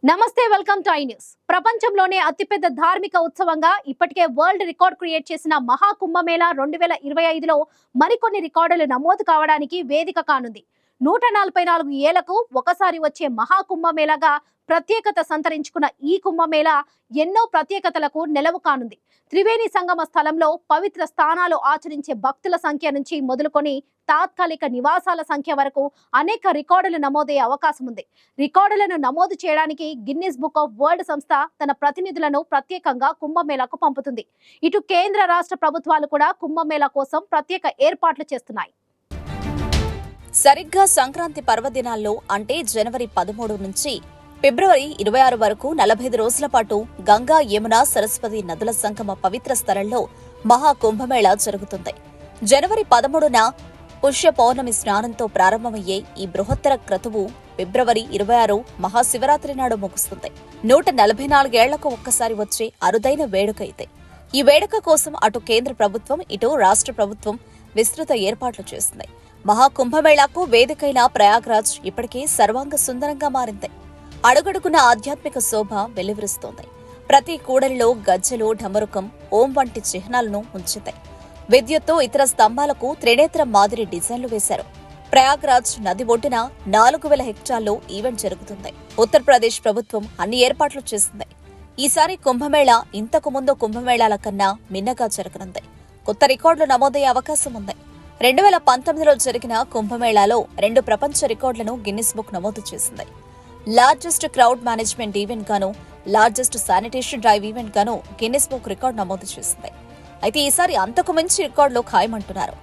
నమస్తే, welcome to I news. ప్రపంచంలోనే అతిపెద్ద ధార్మిక ఉత్సవంగా ఇప్పటికే వరల్డ్ రికార్డ్ క్రియేట్ చేసిన మహాకుంభమేళా 2025లో మరికొన్ని రికార్డులు నమోదు కావడానికి వేదిక కానుంది. 144 ఏళ్లకు ఒకసారి వచ్చే మహాకుంభమేళాగా ప్రత్యేకత సంతరించుకున్న ఈ కుంభమేళా ఎన్నో ప్రత్యేకతలకు నెలవు కానుంది. త్రివేణి సంగమ స్థలంలో పవిత్ర స్థానాలు ఆచరించే భక్తుల సంఖ్య నుంచి మొదలుకొని తాత్కాలిక నివాసాల సంఖ్య వరకు అనేక రికార్డులు నమోదయ్యే అవకాశం ఉంది. రికార్డులను నమోదు చేయడానికి గిన్నిస్ బుక్ ఆఫ్ వరల్డ్ సంస్థ తన ప్రతినిధులను ప్రత్యేకంగా కుంభమేళాకు పంపుతుంది. ఇటు కేంద్ర రాష్ట్ర ప్రభుత్వాలు కూడా కుంభమేళా కోసం ప్రత్యేక ఏర్పాట్లు చేస్తున్నాయి. సరిగ్గా సంక్రాంతి పర్వదినాల్లో అంటే జనవరి 13 నుంచి ఫిబ్రవరి 26 వరకు 45 రోజుల పాటు గంగా, యమున, సరస్వతి నదుల సంగమ పవిత్ర స్థలంలో మహాకుంభమేళా జరుగుతుంది. జనవరి 13న పుష్య పౌర్ణమి స్నానంతో ప్రారంభమయ్యే ఈ బృహత్తర క్రతువు ఫిబ్రవరి 26 మహాశివరాత్రి నాడు ముగుస్తుంది. 144 ఏళ్లకు ఒక్కసారి వచ్చే అరుదైన వేడుక అయితే. ఈ వేడుక కోసం అటు కేంద్ర ప్రభుత్వం, ఇటు రాష్ట్ర ప్రభుత్వం విస్తృత ఏర్పాట్లు చేసింది. మహాకుంభమేళాకు వేదికైన ప్రయాగ్రాజ్ ఇప్పటికే సర్వాంగ సుందరంగా మారింది. అడుగడుగున ఆధ్యాత్మిక శోభ వెల్లివిరుస్తోంది. ప్రతి కూడలిలో గజ్జెలు, ఢమరుకం, ఓం వంటి చిహ్నాలను ఉంచుతాయి. విద్యుత్తు, ఇతర స్తంభాలకు త్రినేత్రం మాదిరి డిజైన్లు వేశారు. ప్రయాగ్రాజ్ నది ఒడ్డున 4000 హెక్టార్లో ఈవెంట్ జరుగుతుంది. ఉత్తరప్రదేశ్ ప్రభుత్వం అన్ని ఏర్పాట్లు చేసింది. ఈసారి కుంభమేళా ఇంతకు ముందు కుంభమేళాల కన్నా మిన్నగా జరగనుంది. కొత్త రికార్డులు నమోదయ్యే అవకాశం ఉంది. 2019లో జరిగిన కుంభమేళాలో 2 ప్రపంచ రికార్డులను గిన్నిస్ బుక్ నమోదు చేసింది. లార్జెస్ట్ క్రౌడ్ మేనేజ్మెంట్ ఈవెంట్ గాను, లార్జెస్ట్ శానిటేషన్ డ్రైవ్ ఈవెంట్ గాను గిన్నిస్ బుక్ రికార్డు నమోదు చేసింది. అయితే ఈసారి అంతకు మించి రికార్డులు ఖాయమంటున్నారు.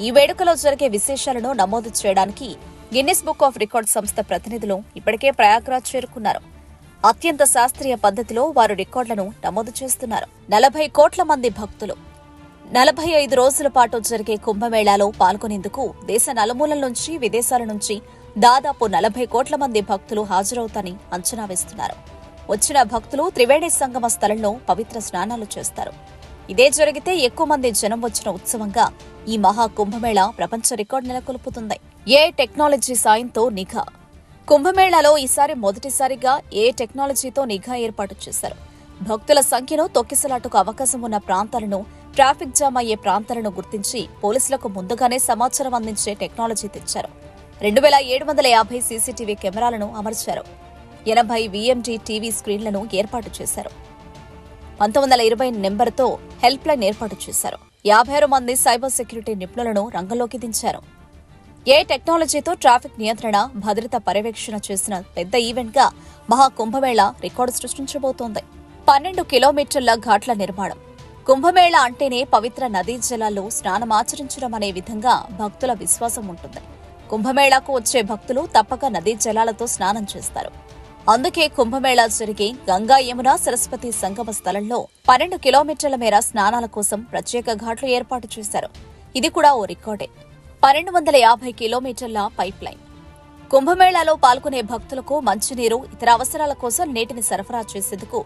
ఈ వేడుకలో జరిగే విశేషాలను నమోదు చేయడానికి గిన్నిస్ బుక్ ఆఫ్ రికార్డ్ సంస్థ ప్రతినిధులు ఇప్పటికే ప్రయాగ్రాజ్ చేరుకున్నారు. అత్యంత శాస్త్రీయ పద్ధతిలో వారు రికార్డులను నమోదు చేస్తున్నారు. 40 కోట్ల మంది భక్తులు 45 రోజుల పాటు జరిగే కుంభమేళాలో పాల్గొనేందుకు దేశ నలుమూలల నుంచి, విదేశాల నుంచి దాదాపు 40 కోట్ల మంది భక్తులు హాజరవుతారని అంచనా వేస్తున్నారు. వచ్చిన భక్తులు త్రివేణి సంగమ స్థలంలో పవిత్ర స్నానాలు చేస్తారు. ఇదే జరిగితే ఎక్కువ మంది జనం వచ్చిన ఉత్సవంగా ఈ మహా కుంభమేళా ప్రపంచ రికార్డు నెలకొల్పుతుంది. ఏ టెక్నాలజీ సాయంతో నిఘా. కుంభమేళాలో ఈసారి మొదటిసారిగా ఏ టెక్నాలజీతో నిఘా ఏర్పాటు చేశారు. భక్తుల సంఖ్యను తొక్కిసలాటకు అవకాశం ఉన్న ప్రాంతాలను, ట్రాఫిక్ జామ్ అయ్యే ప్రాంతాలను గుర్తించి పోలీసులకు ముందుగానే సమాచారం అందించే టెక్నాలజీ తెచ్చారు. 2750 సీసీటీవీ కెమెరాలను అమర్చారు. 80 వీఎండీ టీవీ స్క్రీన్లను ఏర్పాటు చేశారు. 1920 నెంబర్తో హెల్ప్ లైన్ ఏర్పాటు చేశారు. 56 మంది సైబర్ సెక్యూరిటీ నిపుణులను రంగంలోకి దించారు. ఏ టెక్నాలజీతో ట్రాఫిక్ నియంత్రణ, భద్రత పర్యవేక్షణ చేసిన పెద్ద ఈవెంట్గా మహాకుంభమేళా రికార్డు సృష్టించబోతోంది. 12 కిలోమీటర్ల ఘాట్ల నిర్మాణం. కుంభమేళా అంటేనే పవిత్ర నదీ జలాల్లో స్నానమాచరించడం అనే విధంగా భక్తుల విశ్వాసం ఉంటుంది. కుంభమేళాకు వచ్చే భక్తులు తప్పక నదీ జలాలతో స్నానం చేస్తారు. అందుకే కుంభమేళా జరిగే గంగా, యమున, సరస్వతి సంగమ స్థలంలో 12 కిలోమీటర్ల మేర స్నానాల కోసం ప్రత్యేక ఘాట్లు ఏర్పాటు చేశారు. ఇది కూడా ఓ రికార్డే. 1250 కిలోమీటర్ల పైప్ లైన్. కుంభమేళాలో పాల్గొనే భక్తులకు మంచినీరు, ఇతర అవసరాల కోసం నీటిని సరఫరా చేసేందుకు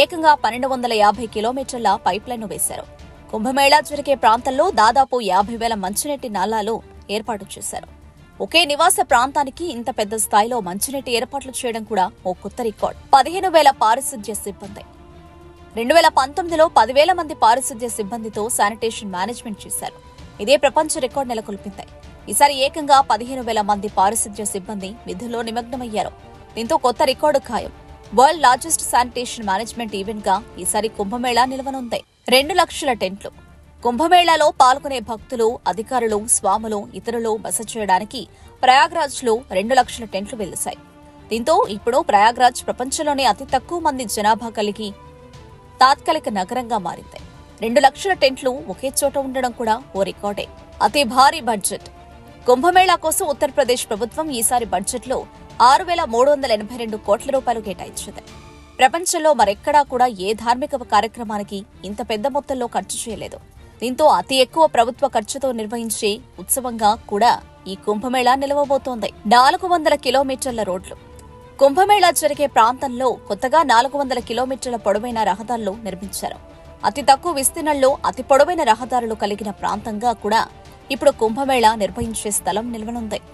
ఏకంగా 1250 కిలోమీటర్ల పైప్ లైన్ వేశారు. కుంభమేళా జరిగే ప్రాంతంలో దాదాపు 50,000 మంచినీటి నాలాలు ఏర్పాటు చేశారు. ఒకే నివాస ప్రాంతానికి ఇంత పెద్ద స్థాయిలో మంచినీటి ఏర్పాట్లు చేయడం కూడా ఓ కొత్త రికార్డ్. 15,000 పారిశుధ్య సిబ్బంది. 2019లో 10,000 మంది పారిశుధ్య సిబ్బందితో శానిటేషన్ మేనేజ్మెంట్ చేశారు. ఇదే ప్రపంచ రికార్డు నెలకొల్పింది. ఈసారి ఏకంగా 15,000 మంది పారిశుధ్య సిబ్బంది విధుల్లో నిమగ్నమయ్యారు. దీంతో కొత్త రికార్డు ఖాయం. World largest sanitation management event గా ఈసారి కుంభమేళా నిలవనుంది. 2 లక్షల టెంట్లు. కుంభమేళాలో పాల్గొనే భక్తులు, అధికారులు, స్వాములు, ఇతరులు బస చేయడానికి ప్రయాగ్రాజ్ లో 2 లక్షల టెంట్లు వెలిశాయి. దీంతో ఇప్పుడు ప్రయాగ్రాజ్ ప్రపంచంలోనే అతి తక్కువ మంది జనాభా కలిగి తాత్కాలిక నగరంగా మారింది. 2 లక్షల టెంట్లు ఒకే చోట ఉండడం కూడా ఓ రికార్డే. అతి భారీ బడ్జెట్. కుంభమేళా కోసం ఉత్తరప్రదేశ్ ప్రభుత్వం ఈసారి బడ్జెట్లో 6,382 కోట్ల రూపాయలు కేటాయించింది. ప్రపంచంలో మరెక్కడా కూడా ఏ ధార్మిక కార్యక్రమానికి ఇంత పెద్ద మొత్తంలో ఖర్చు చేయలేదు. దీంతో అతి ఎక్కువ ప్రభుత్వ ఖర్చుతో నిర్వహించే ఉత్సవంగా కూడా ఈ కుంభమేళా నిలవబోతోంది. 400 కిలోమీటర్ల రోడ్లు. కుంభమేళా జరిగే ప్రాంతంలో కొత్తగా 400 కిలోమీటర్ల పొడవైన రహదారులు నిర్మించారు. అతి తక్కువ విస్తీర్ణంలో అతి పొడవైన రహదారులు కలిగిన ప్రాంతంగా కూడా ఇప్పుడు కుంభమేళా నిర్వహించే స్థలం నిలవనుంది.